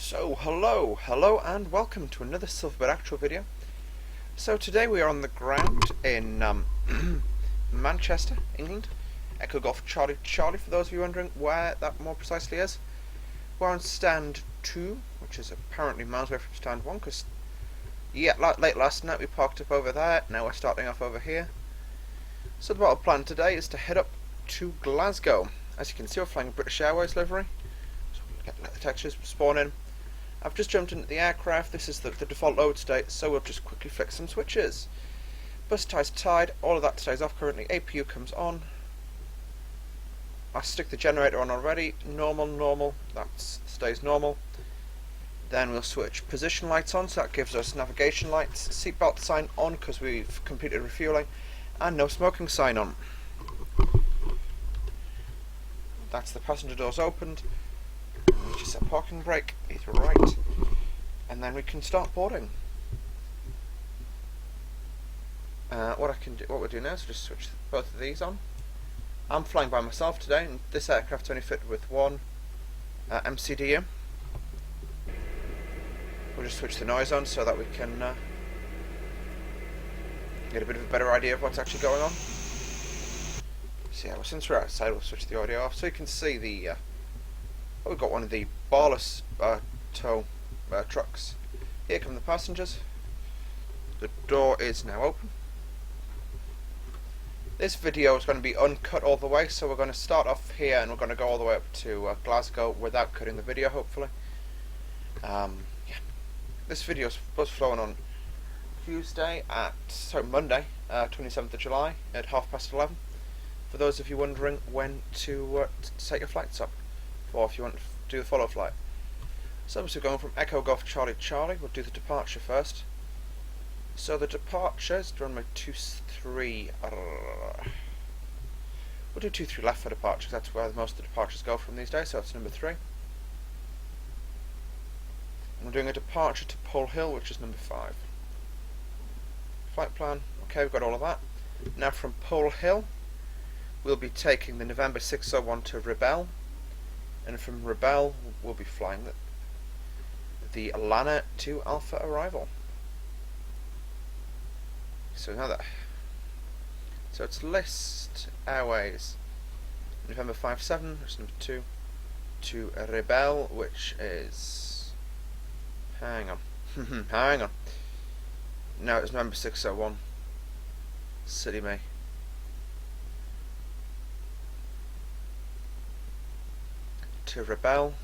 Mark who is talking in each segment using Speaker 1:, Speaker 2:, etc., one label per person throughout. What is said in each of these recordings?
Speaker 1: So hello and welcome to another Silverbird Actual video. So today we are on the ground in Manchester, England. Echo Golf Charlie Charlie, for those of you wondering where that more precisely is. We're on stand 2, which is apparently miles away from stand 1, because late last night we parked up over there, now we're starting off over here. So the battle plan today is to head up to Glasgow. As you can see, we're flying a British Airways livery. So we'll let the textures spawn in. I've just jumped into the aircraft. This is the default load state, so we'll just quickly flick some switches. Bus tie's tied, all of that stays off currently. APU comes on. I stick the generator on already. Normal, that stays normal. Then we'll switch position lights on, so that gives us navigation lights. Seatbelt sign on because we've completed refueling, and no smoking sign on. That's the passenger doors opened. Just set parking brake, either right, and then we can start boarding. What we'll do now is just switch both of these on. I'm flying by myself today, and this aircraft's only fitted with one MCDU. We'll just switch the noise on so that we can get a bit of a better idea of what's actually going on. So yeah, since we're outside, we'll switch the audio off so you can see the. We've got one of the barless tow trucks. Here come the passengers. The door is now open. This video is going to be uncut all the way, so we're going to start off here and we're going to go all the way up to Glasgow without cutting the video, hopefully. Yeah. This video is flown on Monday, 27th of July at 11:30. For those of you wondering when to set your flights up, or if you want to do the follow flight. So we're going from Echo Golf Charlie Charlie. We'll do the departure first. So the departure is runway 23. We'll do 23 left for departure, because that's where most of the departures go from these days, so it's number 3. And we're doing a departure to Pole Hill, which is number 5. Flight plan, okay, we've got all of that. Now from Pole Hill, we'll be taking the November 601 to Rebel. And from Rebel, we'll be flying the Lana to Alpha Arrival. So it's List Airways November 57, which is number 2, to Rebel, which is hang on. No, it's November 601. Silly me. To Rebel,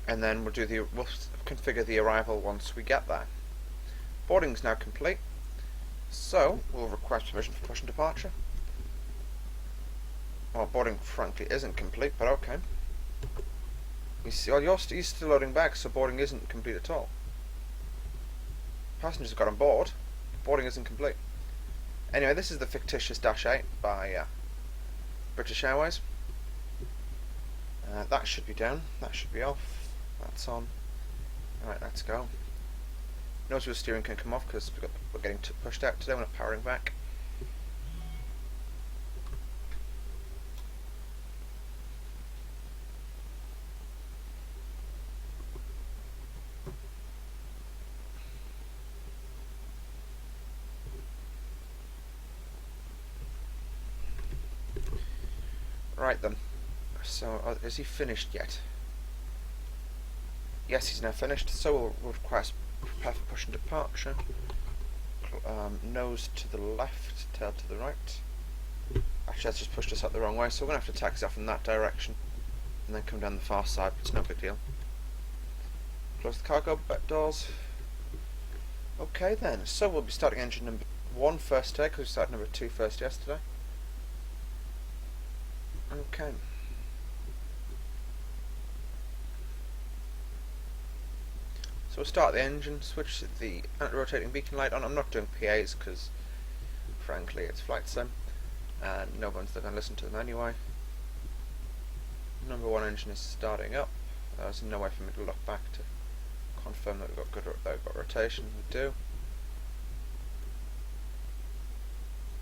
Speaker 1: and then we'll configure the arrival once we get there. Boarding is now complete, so we'll request permission for push and departure. Well, boarding frankly isn't complete, but okay. You see, well, you're still loading back, so boarding isn't complete at all. Passengers have got on board, boarding isn't complete. Anyway, this is the fictitious Dash 8 by British Airways. That should be down, that should be off, that's on. Alright, let's go. Notice the steering can come off because we're getting pushed out today, we're not powering back. Right then. So, is he finished yet? Yes, he's now finished, so we'll request prepare for push and departure. Nose to the left, tail to the right. Actually, that's just pushed us out the wrong way, so we're going to have to taxi off in that direction and then come down the far side, but it's no big deal. Close the cargo doors. Okay then, so we'll be starting engine number 1 first today, because we started number 2 first yesterday. Okay. So we'll start the engine, switch the anti-rotating beacon light on. I'm not doing PAs because, frankly, it's flight sim, and no one's going to listen to them anyway. Number 1 engine is starting up. There's no way for me to look back to confirm that we've got rotation. We do.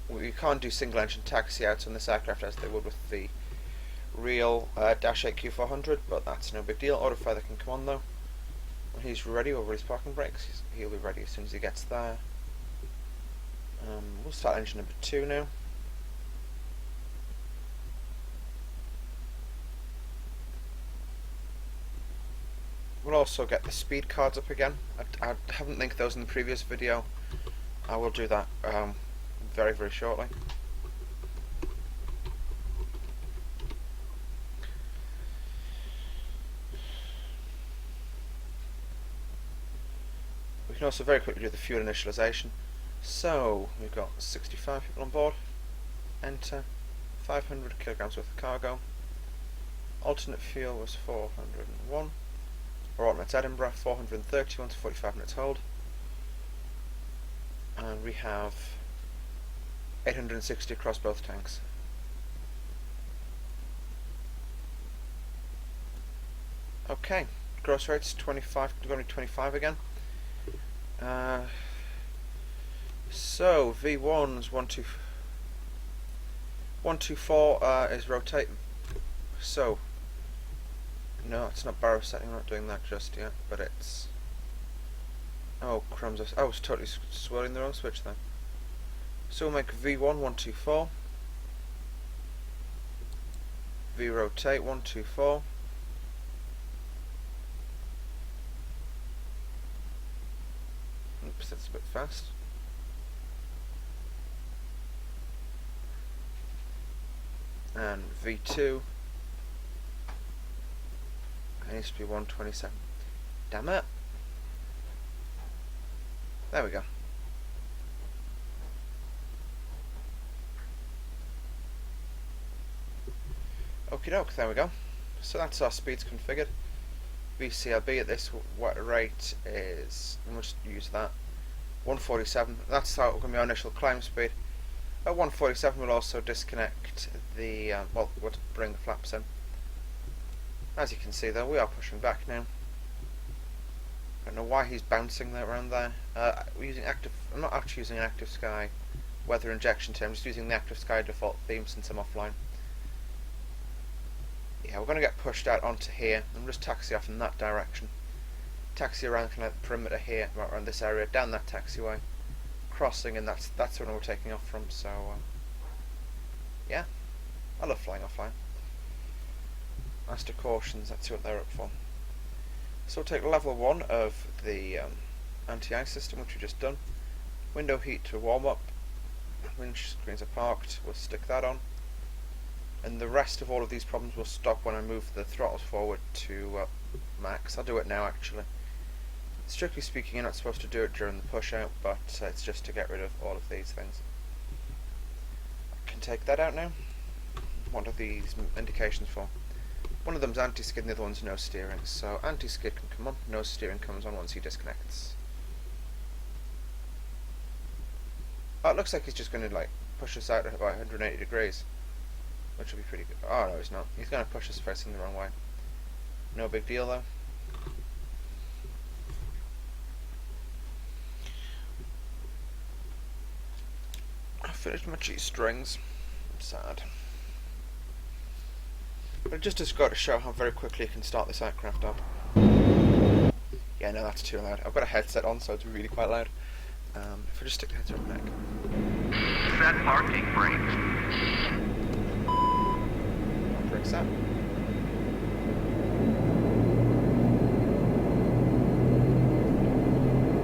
Speaker 1: We can't do single engine taxi outs on this aircraft as they would with the real Dash Q400, but that's no big deal. Autofeather can come on though. When he's ready over his parking brakes, he'll be ready as soon as he gets there. We'll start engine number 2 now. We'll also get the speed cards up again. I haven't linked those in the previous video. I will do that very, very shortly. We can also very quickly do the fuel initialization. So, we've got 65 people on board. Enter. 500 kilograms worth of cargo. Alternate fuel was 401. Or alternate Edinburgh, 431 to 45 minutes hold. And we have 860 across both tanks. Okay, gross rates 25, going to be 25 again. So V1's 124 is rotating. So no, it's not barrow setting. I'm not doing that just yet, but it's. Oh crumbs! I was totally swirling the wrong switch then. So we'll make V1 124. V rotate 124. Oops, that's a bit fast. And V2 it needs to be 127. Damn it. There we go. Okie doke, there we go. So that's our speeds configured. VCLB at this rate is, we'll just use that, 147. That's how going to be our initial climb speed. At 147 we'll also disconnect the, well, we'll bring the flaps in. As you can see though, we are pushing back now. I don't know why he's bouncing there around there. We're using active, I'm not actually using an active sky weather injection today, I'm just using the active sky default theme since I'm offline. Yeah, we're going to get pushed out onto here and just taxi off in that direction. Taxi around kind of the perimeter here, around this area, down that taxiway, crossing, and that's when we're taking off from. So yeah, I love flying offline. Master cautions, that's what they're up for. So we'll take level 1 of the anti-ice system, which we've just done. Window heat to warm up. Windscreens are parked, we'll stick that on. And the rest of all of these problems will stop when I move the throttles forward to max. I'll do it now actually. Strictly speaking, you're not supposed to do it during the push out, but it's just to get rid of all of these things. I can take that out now. What are these indications for? One of them's anti-skid and the other one's no steering. So anti-skid can come on, no steering comes on once he disconnects. Oh, it looks like he's just going to like push us out at about 180 degrees. Which will be pretty good. Oh no, he's not. He's going to push us facing the wrong way. No big deal though. I finished my cheese strings. I'm sad. But it just has got to show how very quickly you can start this aircraft up. Yeah, no, that's too loud. I've got a headset on, so it's really quite loud. If I just stick the headset on the neck.
Speaker 2: Set parking brakes.
Speaker 1: Brakes up.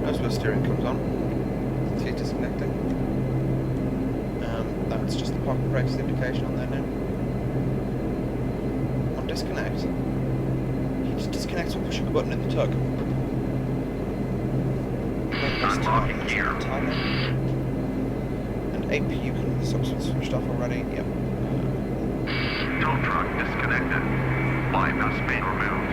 Speaker 1: Notice where steering comes on. See it disconnecting. That's just the parking brakes indication on there now. On disconnect. He just disconnects when pushing a button in the tug.
Speaker 2: Unlocking gear.
Speaker 1: And APU can switched off already. Yep.
Speaker 2: Tow truck disconnected. Bypass main removed.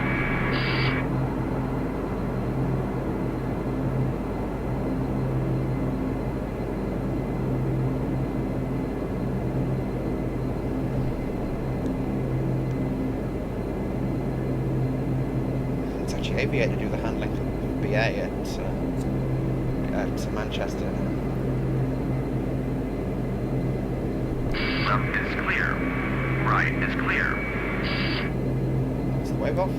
Speaker 1: It's actually Aviator to do the handling for BA at Manchester.
Speaker 2: Left is clear. Right is clear.
Speaker 1: That's the wave off.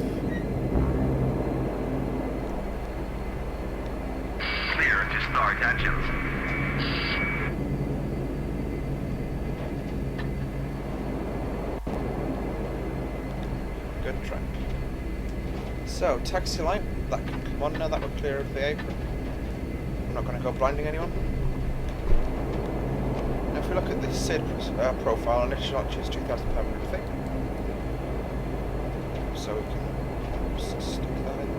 Speaker 2: Clear to start engines.
Speaker 1: Good track. So, taxi light, that can come on now that we're clear of the apron. I'm not going to go blinding anyone. Now if we look at the SID profile, initial launch is 2,500 feet. So we can just stick that in.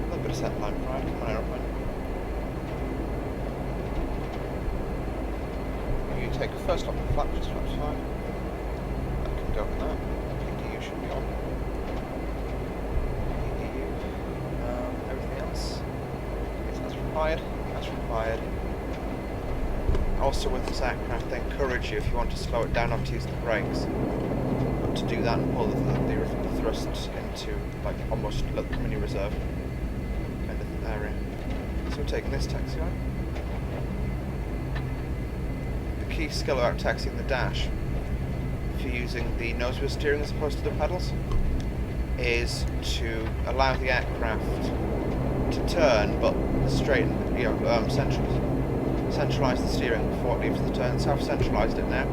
Speaker 1: A little bit of set line pride on an aeroplane. You take a first lap of flap, just flaps 5. That can go on that. PDU should be on. PDU. Everything else. As required. As required. Also with this aircraft, they encourage you, if you want to slow it down, not to use the brakes, but to do that and pull the thrust into like almost a little mini reserve kind of area. So we're taking this taxiway. The key skill about taxiing the Dash, if you're using the nose wheel steering as opposed to the pedals, is to allow the aircraft to turn, but straighten, centralise the steering before it leaves the turn. So I've centralised it now,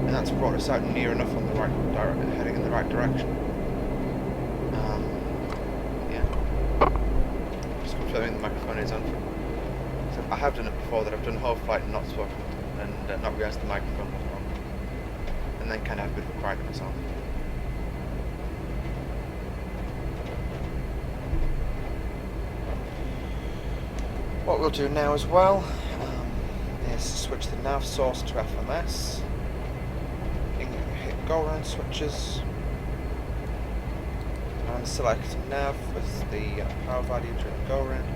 Speaker 1: and that's brought us out near enough on the right heading in the right direction. Yeah. Just confirming the microphone is on. So I have done it before, that I've done whole flight and not spoken, and not realised the microphone was on, and then kind of had a bit of a cry to myself. What we'll do now as well is switch the nav source to FMS. You can hit go around switches and select nav as the power value during the go around.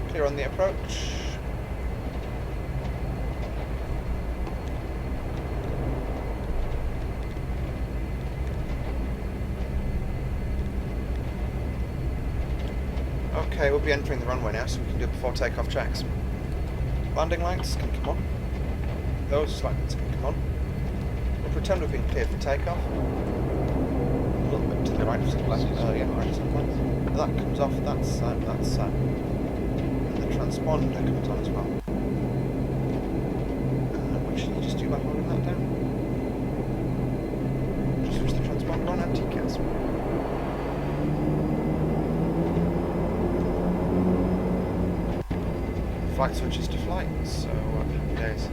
Speaker 1: Clear on the approach. Okay, we'll be entering the runway now, so we can do before takeoff checks. Landing lights can come on. Those lights can come on. We'll pretend we've been cleared for takeoff. A little bit to the right of the left, right of the left. That comes off, that's set. And the transponder comes on as well. What should you just do by holding that down? Just switch the transponder on and TCAS. Flight switches to flight, so happy days.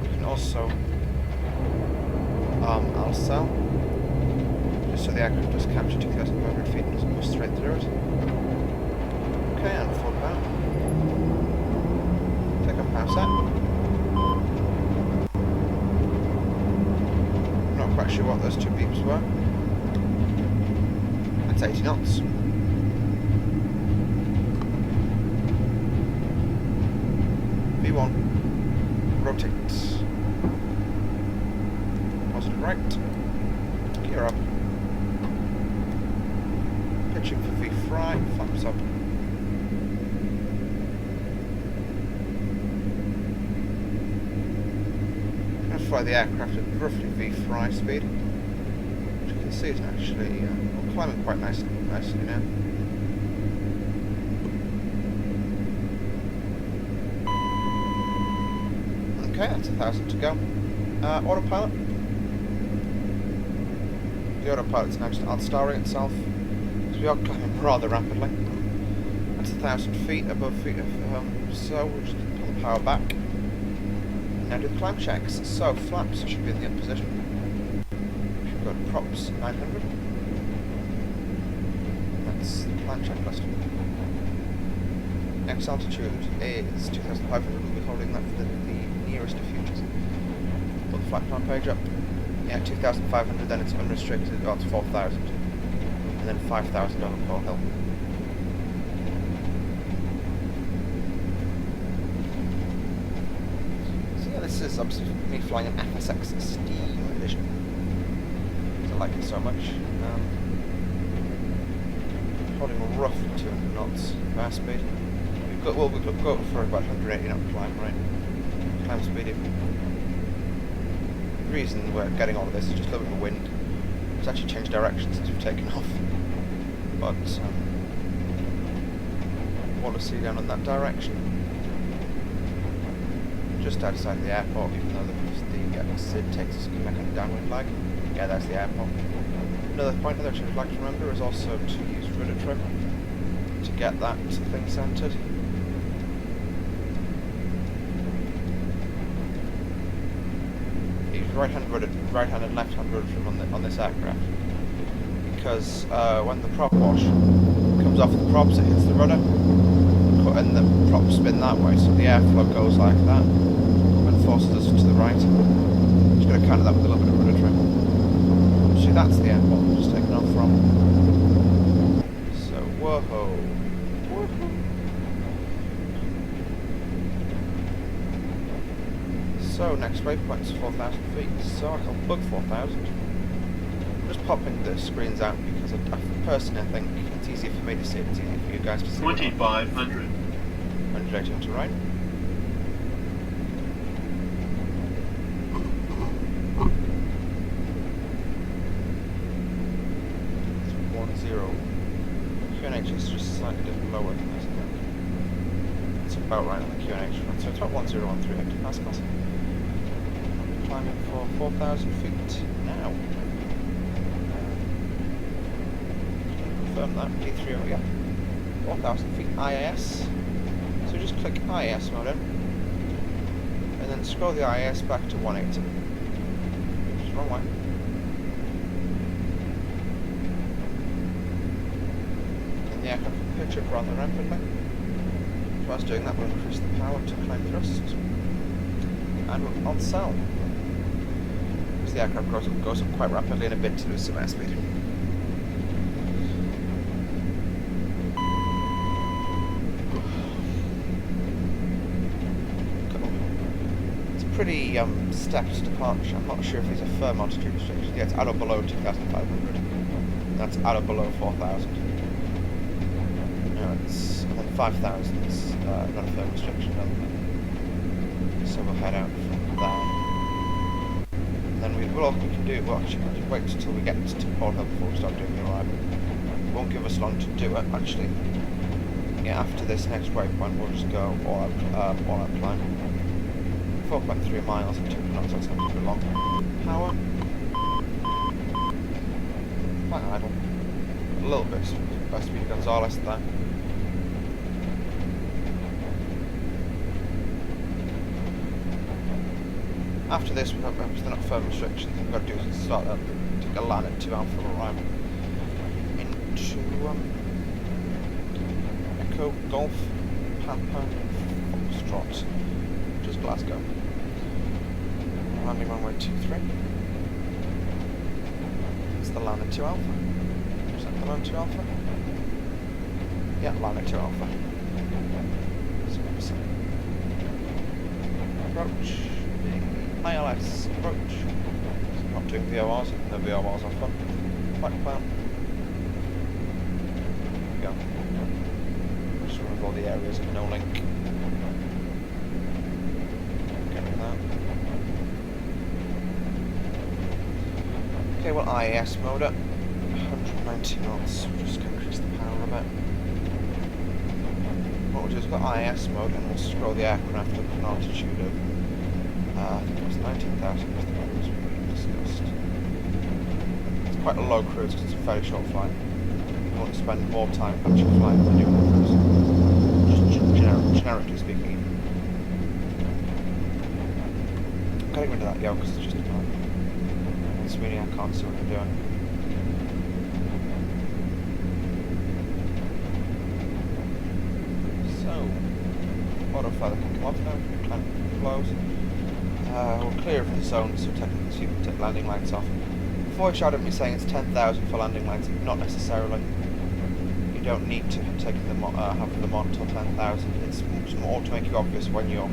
Speaker 1: We can also I'll just so the aircraft does capture 2,500 feet and doesn't go straight through it. Okay, and full power. Take up power set. Quite sure what those two beeps were. That's 80 knots. V1. Rotate. Positive right. Gear up. Pitching for V fry. Flaps up. Fly the aircraft at roughly V fry speed, which you can see is actually climbing quite nicely now. Okay, that's 1,000 to go. Autopilot. The autopilot's now just outstarring itself, because we are climbing rather rapidly. That's 1,000 feet above feet of so we'll just pull the power back. Now do the climb checks. So flaps should be in the up position. We've got props 900. That's the climb checklist. Next altitude is 2,500. We'll be holding that for the nearest of futures. Put the flight plan page up. Yeah, 2,500. Then it's unrestricted. Oh, it's 4,000, and then 5,000 over Pole Hill. this is obviously me flying an FSX Steam Edition. I like it so much. Holding roughly 200 knots of airspeed. We've got for about 180 knot climb speed. The reason we're getting all of this is just a little bit of wind. It's actually changed direction since we've taken off. But want to see down in that direction. Just outside the airport, even though the SID takes us kind of downwind lag. Yeah, that's the airport. Another point that I'd like to remember is also to use rudder trim to get that thing centered. Use right-hand and left-hand rudder trim on this aircraft, because when the prop wash comes off the props, it hits the rudder, and the props spin that way, so the airflow goes like that and forces us to the right. Just going to counter that with a little bit of rudder trim. See, that's the airport we're just taking off from. So, whoa-ho. Whoa-ho. So, next waypoint's 4,000 feet. So, I can bug 4,000. I'm just popping the screens out because personally I think it's easier for me to see it. It's easier for you guys to see.
Speaker 3: 2,500.
Speaker 1: 180 to right. QNH is just slightly different lower than this, I think. It's about right on the QNH front, so it's about 1013 hectopascals. I'm climbing for 4,000 feet now. Confirm that, D3, yeah. 4,000 feet IAS. So just click IAS mode in, and then scroll the IAS back to 180. Which is the wrong way. The aircraft will pitch up rather rapidly. Whilst doing that, we'll increase the power to climb thrusts, and we'll on cell. Because the aircraft goes up quite rapidly in a bit to lose some airspeed. It's a pretty stepped departure. I'm not sure if these are firm altitude restrictions. Yeah, it's at or below 2,500. That's at or below 4,000. And then 5,000 is not a firm restriction, so we'll head out from there. And then we can do, well actually wait until we get to Port Hill before we start doing the arrival. It won't give us long to do it actually. Yeah, after this next waypoint we'll just go all out climb. 4.3 miles and 2 knots, that's not too long. Power. Quite idle. A little bit by Speedy Gonzales there. After this, we've got not firm restrictions. We've got to do is start up, take a land at 2 Alpha arrival into Echo Golf Papa Foxtrot, which is Glasgow. Landing runway 23. It's the land at 2 Alpha. Is that the land 2 Alpha? Yeah, land at 2 Alpha. So, approach. ILS approach. Not doing VORs, even though VORs are fun. Flight plan. There we go. Just remove all the areas of no link. Get rid of that. Okay, well, IAS mode up. 190 knots. We're just going to increase the power a bit. What we'll do is we've got IAS mode and we'll scroll the aircraft up to an altitude of I think it was 19,000 was the cruise we discussed. It's quite a low cruise because it's a very short flight. You want to spend more time actually flying than you do on a cruise. Just generically speaking. I'm getting rid of that yoke because it's just annoying. It's meaning I can't see what I'm doing. So, autofly can come off now, climb close. We're clear of the zone, so technically so you can take landing lights off. Before I shouted at me saying it's 10,000 for landing lights, not necessarily. You don't need to take them, have them on until 10,000. It's more to make you obvious when you're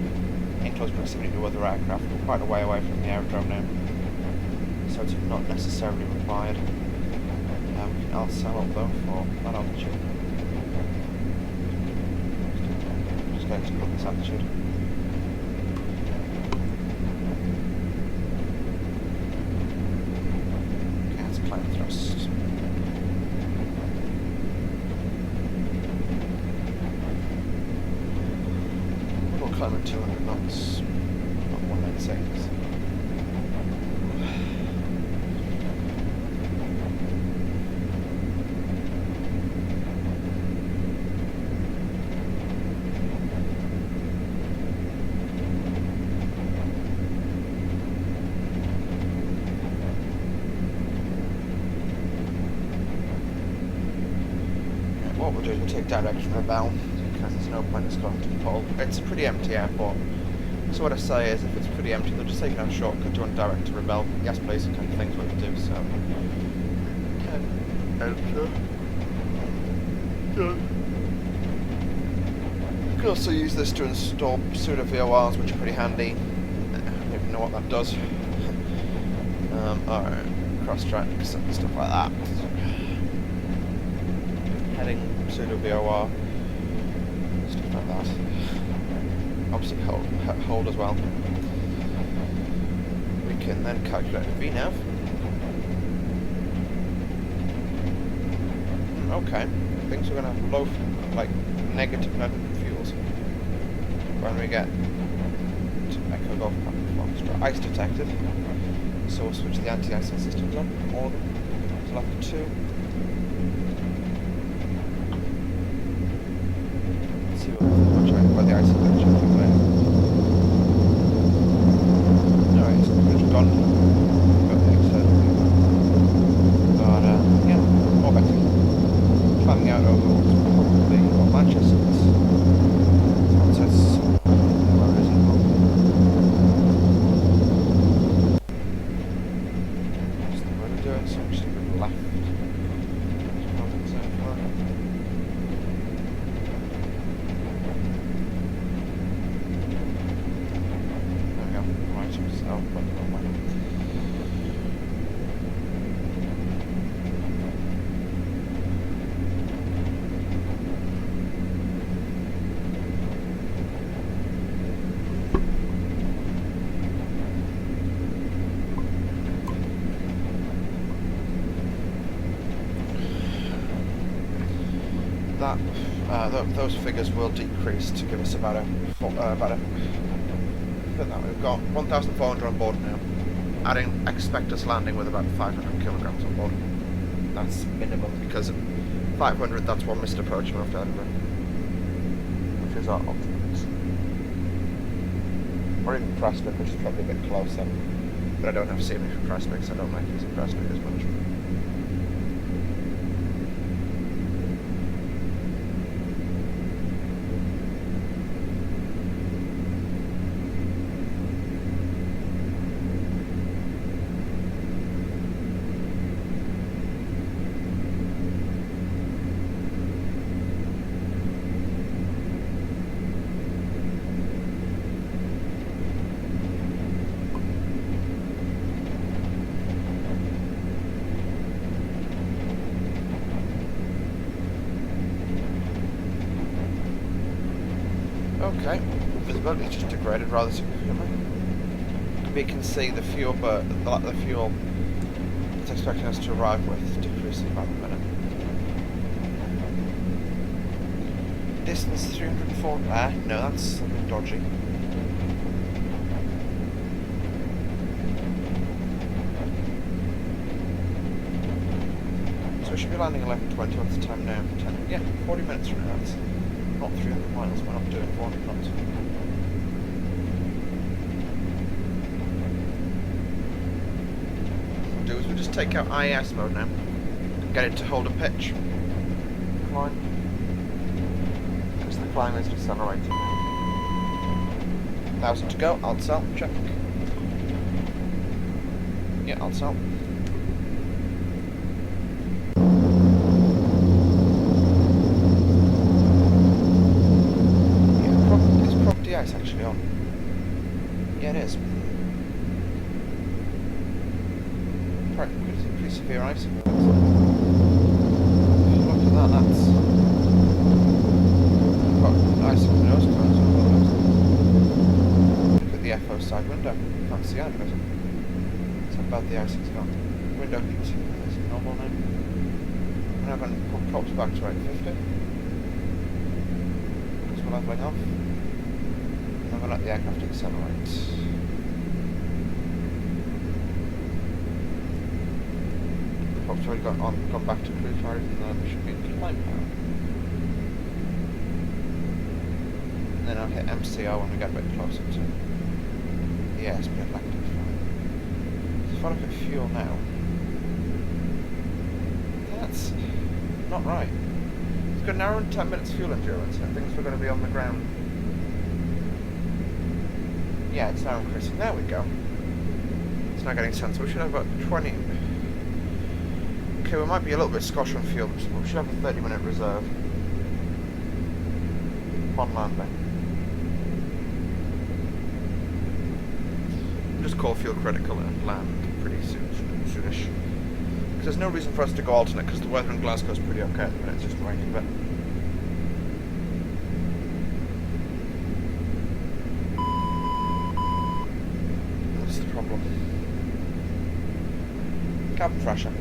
Speaker 1: in close proximity to other aircraft. We're quite a way away from the aerodrome now, so it's not necessarily required. I'll sell up though for that altitude. Just going to put this altitude. Okay, let's climb thrust. We'll climb at 200 knots, not 196. What we'll do is we'll take direct from the bell, because there's no point in us going to the pole. It's a pretty empty airport, so what I say is if it's pretty empty, they'll just take a shortcut to direct to Rebel. Yes please, kind of things what to do, so... You can also use this to install pseudo VORs, which are pretty handy. I don't even know what that does. Alright, cross tracks and stuff like that. Heading pseudo VOR, stuff like that. Obviously hold as well. We can then calculate the VNAV. Okay, things are going to have low, like negative fuels when we get to Echo Golf Foxtrot. Ice detected, so we'll switch the anti-icing systems on, all of them, to level 2. See what the icing actually looks like. Alright, so it's gone. Got the exit. But yeah, more better. Climbing out over probably Manchester. So it's where is it? Just the way to do it, so I'm just going to go left. Those figures will decrease to give us about a we've got 1,400 on board now. I'd expect us landing with about 500 kilograms on board. That's minimum, because at 500 that's one missed approach after Edinburgh, which is our optimum. Or even Prestwick, which is probably a bit closer, but I don't have CME for Prestwick, so I don't like using Prestwick as much. Okay, visibility is just degraded rather significantly. We can see the fuel, but the fuel it's expecting us to arrive with decreasing about a minute. Distance 304. No, that's something dodgy. So we should be landing 11:20. What's the time now? 10. Yeah, 40 minutes from now. That's not 300 miles. We're not doing 400 knots. What we'll do is we'll just take out IAS mode now and get it to hold a pitch. Climb. Because the climb is decelerating now. 1,000 to go. I'll sell. Check. Yeah, I'll sell. Is actually on. Yeah, it is. Pretty severe ice. Look at that, that's... got ice on the nose cones. Look at the FO side window. Can't see out of it. That's how bad the ice has gone. Window heat is normal now. We're now going to put props back to 850. Because we're leveling off. And I'm going to let the aircraft accelerate. Props already gone back to cruise mode, and then there should be climb power. And then I'll hit MCO when we get a bit closer to the airspeed electric flight. So if I look at fuel now, that's not right. It's got an hour and 10 minutes fuel endurance, and thinks we're going to be on the ground. Yeah, it's now increasing. There we go. It's now getting sense. We should have about 20. Okay, we might be a little bit scotch on fuel, but we should have a 30-minute reserve on landing. We'll just call fuel critical and land pretty soonish. Because there's no reason for us to go alternate, because the weather in Glasgow is pretty okay, but it's just raining a bit. What's the problem? Cabin pressure.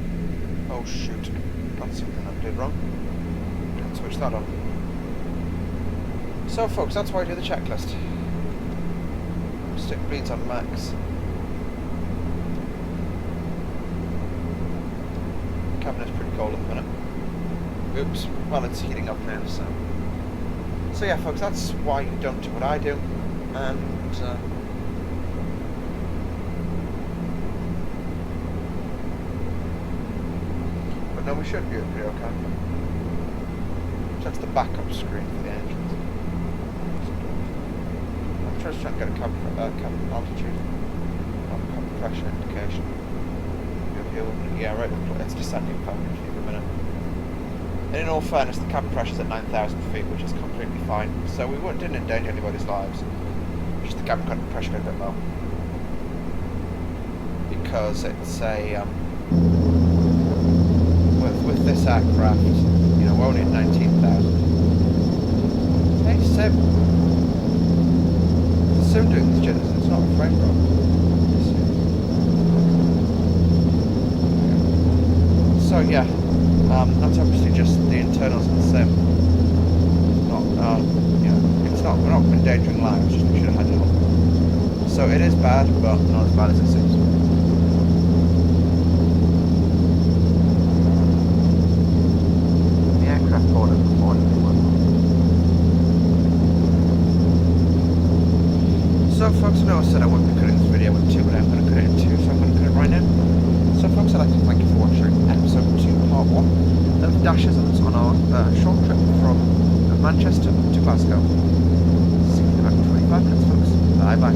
Speaker 1: Oh shoot, that's something I did wrong. Didn't switch that on. So folks, that's why I do the checklist. Stick bleeds on max. Cabin is pretty cold at the minute. Oops, well it's heating up now, so... So yeah folks, that's why you don't do what I do, and... No, we should be pretty okay. That's the backup screen for the engines. I'm just trying to get a cabin altitude, cabin pressure indication. Yeah, right. It's descending 500 feet per minute. And in all fairness, the cabin pressure's at 9,000 feet, which is completely fine. So we didn't endanger anybody's lives. Just the cabin pressure got a bit low because it's a. With this aircraft, you know, we're only at 19,000. Hey, Sim. It's Sim doing this jet, it's not a frame drop. So yeah, that's obviously just the internals of the Sim. Not, you know, we're not endangering lives, just we should have had it on. So it is bad, but not as bad as it seems. So folks, I know I said I wouldn't be cutting this video with 2, but I'm going to cut it in 2, so I'm going to cut it right now. So folks, I'd like to thank you for watching episode 2, part 1 of Dashisms on our short trip from Manchester to Glasgow. See you in about 25 minutes folks. Bye bye.